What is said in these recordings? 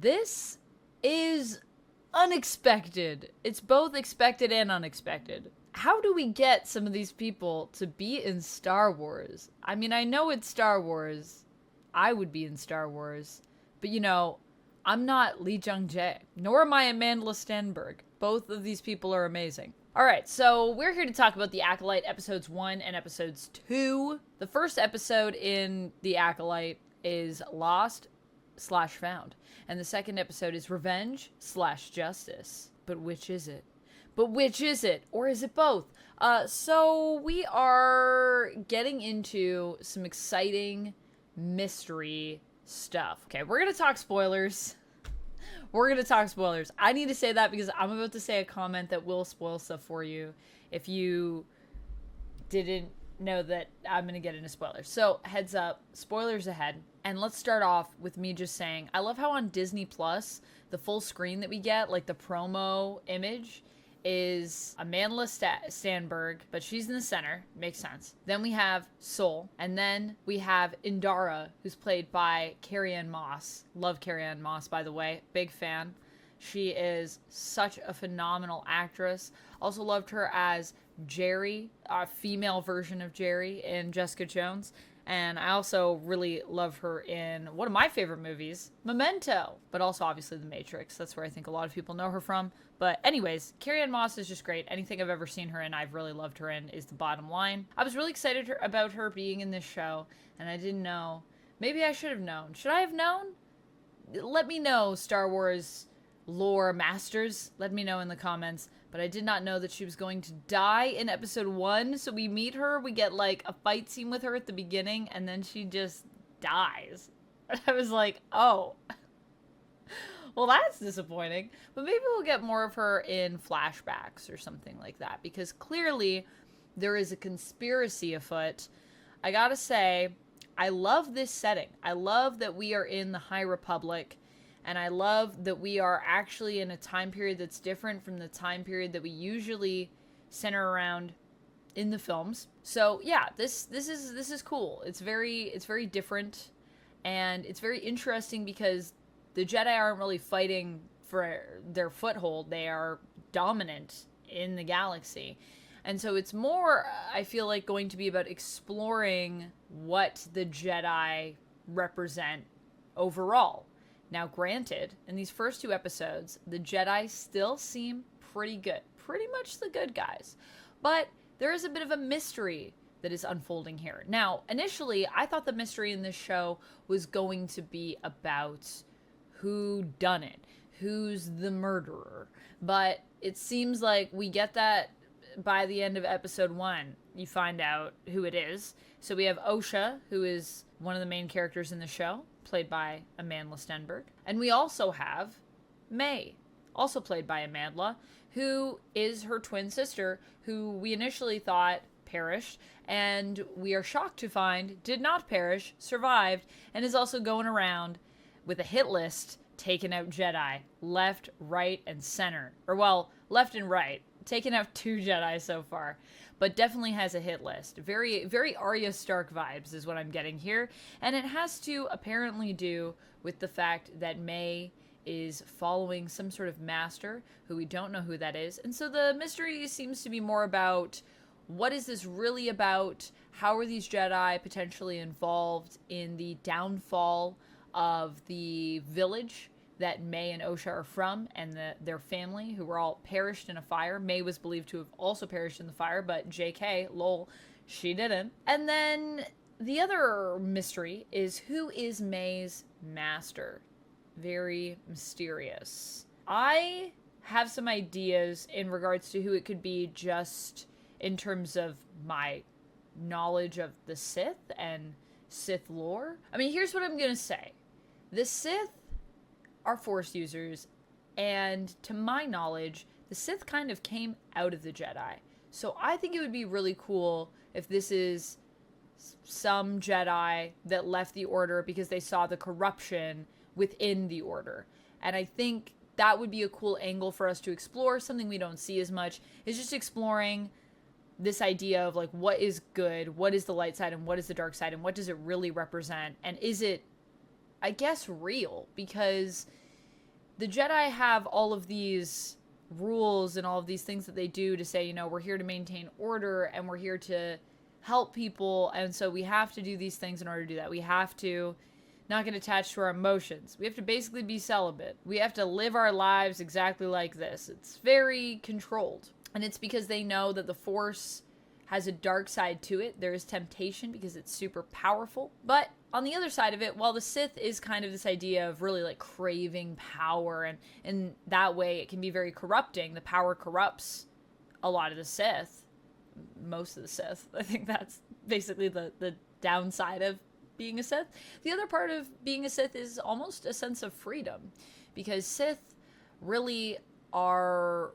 This is unexpected. It's both expected and unexpected. How do we get some of these people to be in Star Wars? I mean, I know it's Star Wars. I would be in Star Wars. But you know, I'm not Lee Jung-jae, nor am I Amandla Stenberg. Both of these people are amazing. Alright, so we're here to talk about the Acolyte Episodes 1 and Episodes 2. The first episode in the Acolyte is Lost/Found. And the second episode is Revenge/Justice. But which is it? But which is it? Or is it both? So we are getting into some exciting mystery stuff. Okay, we're gonna talk spoilers. We're gonna talk spoilers. I need to say that because I'm about to say a comment that will spoil stuff for you if you didn't know that I'm gonna get into spoilers. So heads up, spoilers ahead. And let's start off with me just saying, I love how on Disney Plus, the full screen that we get, like the promo image, is Amandla Stenberg, but she's in the center. Makes sense. Then we have Soul, and then we have Indara, who's played by Carrie-Anne Moss. Love Carrie-Anne Moss, by the way. Big fan. She is such a phenomenal actress. Also loved her as Jerry, a female version of Jerry in Jessica Jones. And I also really love her in one of my favorite movies, Memento, but also obviously The Matrix. That's where I think a lot of people know her from. But anyways, Carrie-Anne Moss is just great. Anything I've ever seen her in, I've really loved her in, is the bottom line. I was really excited about her being in this show, and I didn't know. Maybe I should have known. Should I have known? Let me know, Star Wars lore masters. Let me know in the comments. But I did not know that she was going to die in episode 1. So we meet her, we get like a fight scene with her at the beginning, and then she just dies. And I was like, oh. Well, that's disappointing. But maybe we'll get more of her in flashbacks or something like that. Because clearly there is a conspiracy afoot. I gotta say, I love this setting. I love that we are in the High Republic. And I love that we are actually in a time period that's different from the time period that we usually center around in the films. So yeah, this is cool. It's very different, and it's very interesting because the Jedi aren't really fighting for their foothold. They are dominant in the galaxy. And so it's more, I feel like, going to be about exploring what the Jedi represent overall. Now, granted, in these first 2 episodes, the Jedi still seem pretty good. Pretty much the good guys. But there is a bit of a mystery that is unfolding here. Now, initially, I thought the mystery in this show was going to be about who done it. Who's the murderer. But it seems like we get that by the end of episode 1. You find out who it is. So we have Osha, who is one of the main characters in the show, played by Amandla Stenberg. And we also have Mae, also played by Amandla, who is her twin sister, who we initially thought perished, and we are shocked to find did not perish, survived, and is also going around with a hit list taking out Jedi left, right, and center. Or, well, left and right. Taken out 2 Jedi so far, but definitely has a hit list. Very, very Arya Stark vibes is what I'm getting here. And it has to apparently do with the fact that Mae is following some sort of master who we don't know who that is. And so the mystery seems to be more about what is this really about? How are these Jedi potentially involved in the downfall of the village that Mae and Osha are from, and their family, who were all perished in a fire. Mae was believed to have also perished in the fire, but JK, lol, she didn't. And then the other mystery is, who is Mae's master? Very mysterious. I have some ideas in regards to who it could be, just in terms of my knowledge of the Sith and Sith lore. I mean, here's what I'm gonna say. The Sith are Force users, and to my knowledge, the Sith kind of came out of the Jedi. So I think it would be really cool if this is some Jedi that left the Order because they saw the corruption within the Order. And I think that would be a cool angle for us to explore. Something we don't see as much is just exploring this idea of, like, what is good, what is the light side, and what is the dark side, and what does it really represent, and is it, I guess, real? Because the Jedi have all of these rules and all of these things that they do to say, you know, we're here to maintain order and we're here to help people, and so we have to do these things in order to do that. We have to not get attached to our emotions. We have to basically be celibate. We have to live our lives exactly like this. It's very controlled. And it's because they know that the Force has a dark side to it. There is temptation because it's super powerful. But on the other side of it, while the Sith is kind of this idea of really like craving power, and in that way it can be very corrupting. The power corrupts a lot of the Sith. Most of the Sith. I think that's basically the downside of being a Sith. The other part of being a Sith is almost a sense of freedom, because Sith really are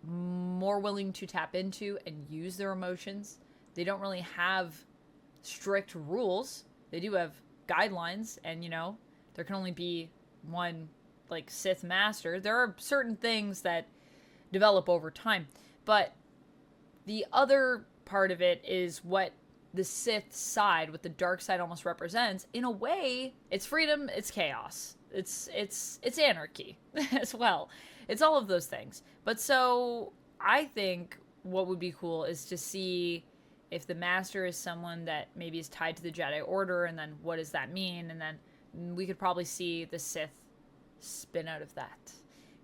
more willing to tap into and use their emotions. They don't really have strict rules. They do have guidelines, and you know, there can only be one like Sith master. There are certain things that develop over time, but the other part of it is what the Sith side, what the dark side almost represents. In a way, it's freedom, it's chaos. It's anarchy as well. It's all of those things. But so I think what would be cool is to see if the master is someone that maybe is tied to the Jedi Order, and then what does that mean? And then we could probably see the Sith spin out of that.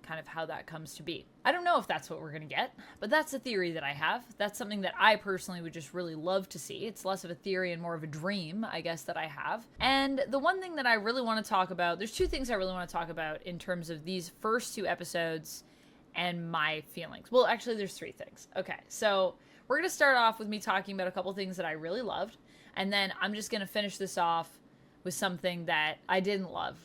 Kind of how that comes to be. I don't know if that's what we're going to get, but that's a theory that I have. That's something that I personally would just really love to see. It's less of a theory and more of a dream, I guess, that I have. And the one thing that I really want to talk about, there's two things I really want to talk about in terms of these first two episodes and my feelings. Well, actually, there's three things. Okay, so we're going to start off with me talking about a couple things that I really loved, and then I'm just going to finish this off with something that I didn't love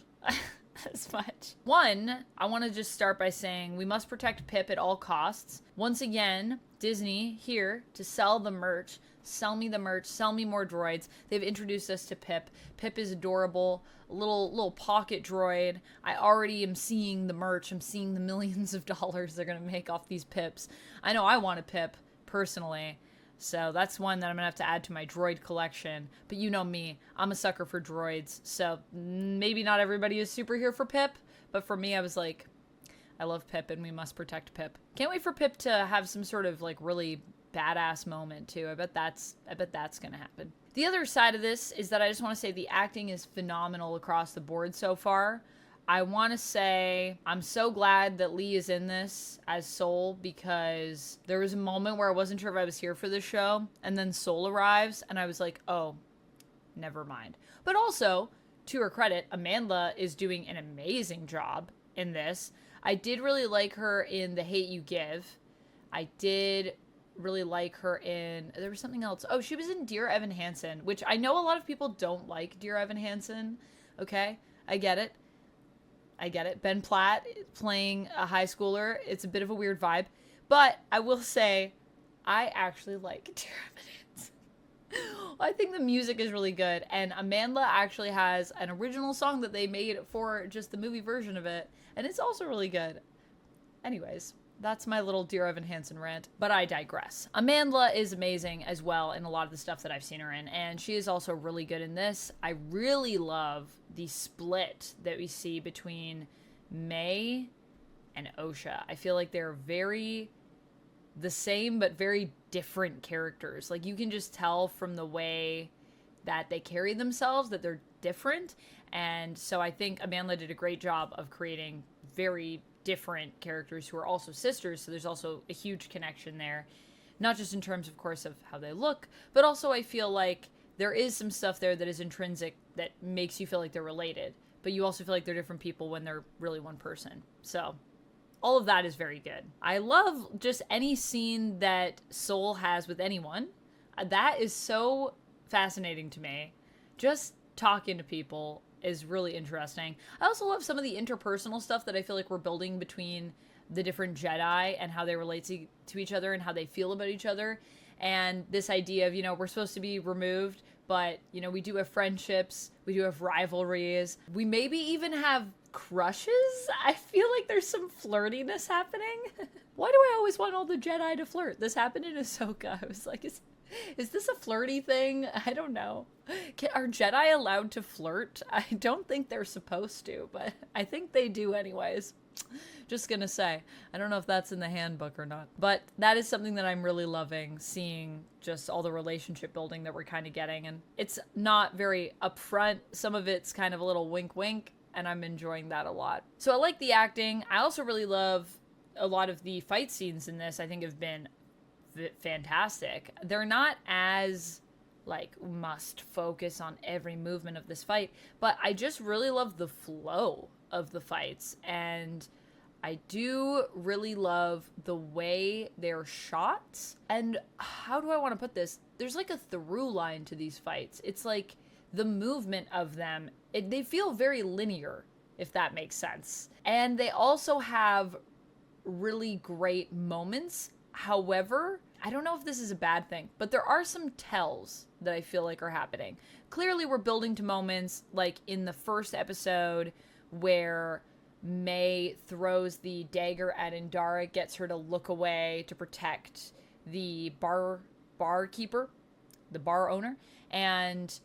as much. One, I want to just start by saying we must protect Pip at all costs. Once again, Disney here to sell the merch. Sell me the merch. Sell me more droids. They've introduced us to Pip. Pip is adorable. A little pocket droid. I already am seeing the merch. I'm seeing the millions of dollars they're going to make off these Pips. I know I want a Pip, personally. So that's one that I'm going to have to add to my droid collection. But you know me, I'm a sucker for droids. So maybe not everybody is super here for Pip. But for me, I was like, I love Pip and we must protect Pip. Can't wait for Pip to have some sort of like really badass moment too. I bet that's going to happen. The other side of this is that I just want to say the acting is phenomenal across the board so far. I want to say I'm so glad that Lee is in this as Soul, because there was a moment where I wasn't sure if I was here for this show, and then Soul arrives, and I was like, oh, never mind. But also, to her credit, Amandla is doing an amazing job in this. I did really like her in The Hate You Give. I did really like her in, there was something else. Oh, she was in Dear Evan Hansen, which I know a lot of people don't like Dear Evan Hansen. Okay, I get it. Ben Platt playing a high schooler. It's a bit of a weird vibe. But I will say, I actually like Dear Evan Hansen. I think the music is really good. And Amandla actually has an original song that they made for just the movie version of it. And it's also really good. Anyways, that's my little Dear Evan Hansen rant. But I digress. Amandla is amazing as well in a lot of the stuff that I've seen her in. And she is also really good in this. I really love the split that we see between Mae and Osha. I feel like they're very the same but very different characters. Like you can just tell from the way that they carry themselves that they're different. And so I think Amandla did a great job of creating very different characters who are also sisters. So there's also a huge connection there. Not just in terms, of course, of how they look, but also I feel like there is some stuff there that is intrinsic that makes you feel like they're related, but you also feel like they're different people when they're really one person. So all of that is very good. I love just any scene that Soul has with anyone. That is so fascinating to me. Just talking to people is really interesting. I also love some of the interpersonal stuff that I feel like we're building between the different Jedi and how they relate to each other and how they feel about each other. And this idea of, you know, we're supposed to be removed, but, you know, we do have friendships, we do have rivalries, we maybe even have crushes. I feel like there's some flirtiness happening. Why do I always want all the Jedi to flirt? This happened in Ahsoka. I was like, Is this a flirty thing? I don't know. Are Jedi allowed to flirt? I don't think they're supposed to, but I think they do anyways. Just gonna say. I don't know if that's in the handbook or not. But that is something that I'm really loving, seeing just all the relationship building that we're kind of getting. And it's not very upfront. Some of it's kind of a little wink wink, and I'm enjoying that a lot. So I like the acting. I also really love a lot of the fight scenes in this. I think have been fantastic. They're not as like must focus on every movement of this fight, but I just really love the flow of the fights, and I do really love the way they're shot. And how do I want to put this? There's like a through line to these fights. It's like the movement of them, they feel very linear, if that makes sense. And they also have really great moments. However, I don't know if this is a bad thing, but there are some tells that I feel like are happening. Clearly, we're building to moments like in the first episode where Mae throws the dagger at Indara, gets her to look away to protect the barkeeper, the bar owner, and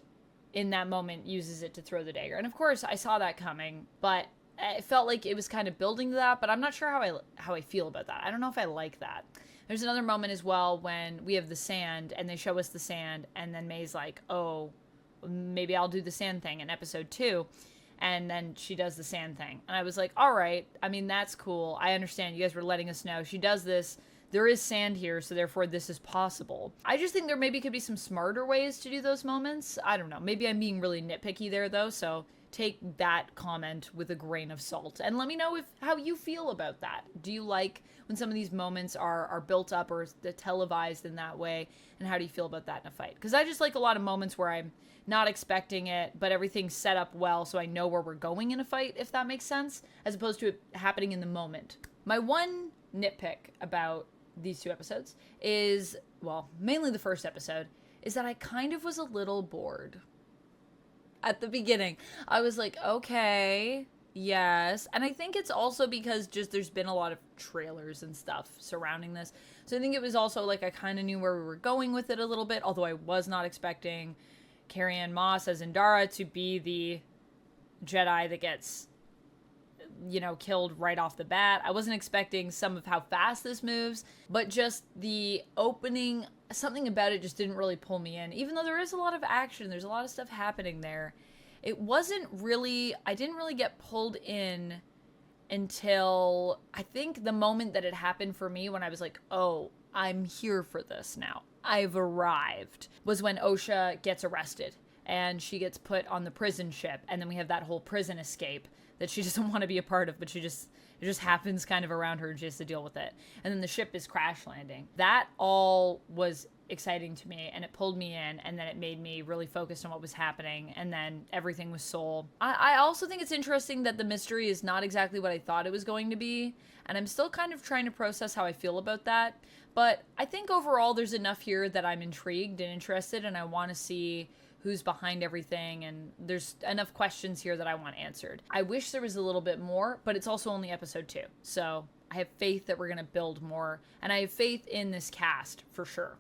in that moment uses it to throw the dagger. And of course, I saw that coming, but it felt like it was kind of building to that, but I'm not sure how I feel about that. I don't know if I like that. There's another moment as well when we have the sand and they show us the sand, and then Mae's like, oh, maybe I'll do the sand thing in episode 2. And then she does the sand thing. And I was like, all right, I mean, that's cool. I understand. You guys were letting us know. She does this. There is sand here, so therefore this is possible. I just think there maybe could be some smarter ways to do those moments. I don't know. Maybe I'm being really nitpicky there, though, so take that comment with a grain of salt. And let me know how you feel about that. Do you like when some of these moments are built up or televised in that way? And how do you feel about that in a fight? Because I just like a lot of moments where I'm not expecting it, but everything's set up well so I know where we're going in a fight, if that makes sense, as opposed to it happening in the moment. My one nitpick about these 2 episodes is, well, mainly the first episode, is that I kind of was a little bored. At the beginning, I was like, okay, yes. And I think it's also because just there's been a lot of trailers and stuff surrounding this. So I think it was also like I kind of knew where we were going with it a little bit, although I was not expecting Carrie-Anne Moss as Indara to be the Jedi that gets, killed right off the bat. I wasn't expecting some of how fast this moves, but just the opening, something about it just didn't really pull me in. Even though there is a lot of action, there's a lot of stuff happening there. I didn't really get pulled in until I think the moment that it happened for me when I was like, oh, I'm here for this now. I've arrived, was when Osha gets arrested and she gets put on the prison ship. And then we have that whole prison escape that she doesn't want to be a part of, but it just happens kind of around her and she has to deal with it. And then the ship is crash landing. That all was exciting to me and it pulled me in, and then it made me really focused on what was happening, and then everything was soul. I also think it's interesting that the mystery is not exactly what I thought it was going to be, and I'm still kind of trying to process how I feel about that. But I think overall there's enough here that I'm intrigued and interested, and I want to see who's behind everything, and there's enough questions here that I want answered. I wish there was a little bit more, but it's also only episode 2, so I have faith that we're going to build more, and I have faith in this cast for sure.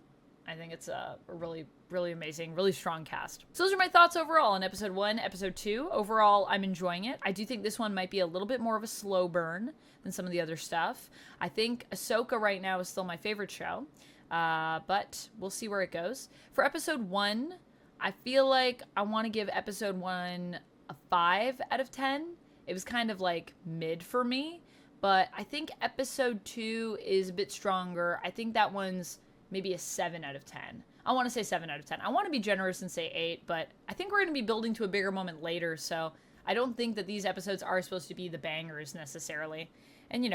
I think it's a really, really amazing, really strong cast. So those are my thoughts overall on episode 1, episode 2. Overall, I'm enjoying it. I do think this one might be a little bit more of a slow burn than some of the other stuff. I think Ahsoka right now is still my favorite show, but we'll see where it goes. For episode 1, I feel like I want to give episode 1 a 5 out of 10. It was kind of like mid for me, but I think episode 2 is a bit stronger. I think that one's maybe a 7 out of 10. I want to say 7 out of 10. I want to be generous and say 8, but I think we're going to be building to a bigger moment later, so I don't think that these episodes are supposed to be the bangers necessarily. And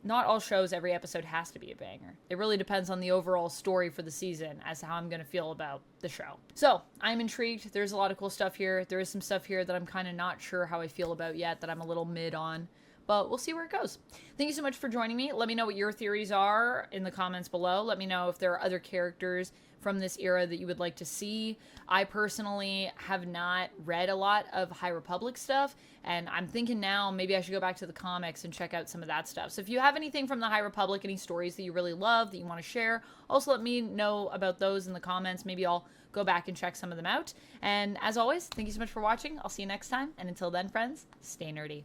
not all shows, every episode has to be a banger. It really depends on the overall story for the season as to how I'm going to feel about the show. So, I'm intrigued. There's a lot of cool stuff here. There is some stuff here that I'm kind of not sure how I feel about yet, that I'm a little mid on. but we'll see where it goes. Thank you so much for joining me. Let me know what your theories are in the comments below. Let me know if there are other characters from this era that you would like to see. I personally have not read a lot of High Republic stuff, and I'm thinking now maybe I should go back to the comics and check out some of that stuff. So if you have anything from the High Republic, any stories that you really love that you want to share, also let me know about those in the comments. Maybe I'll go back and check some of them out. And as always, thank you so much for watching. I'll see you next time, and until then, friends, stay nerdy.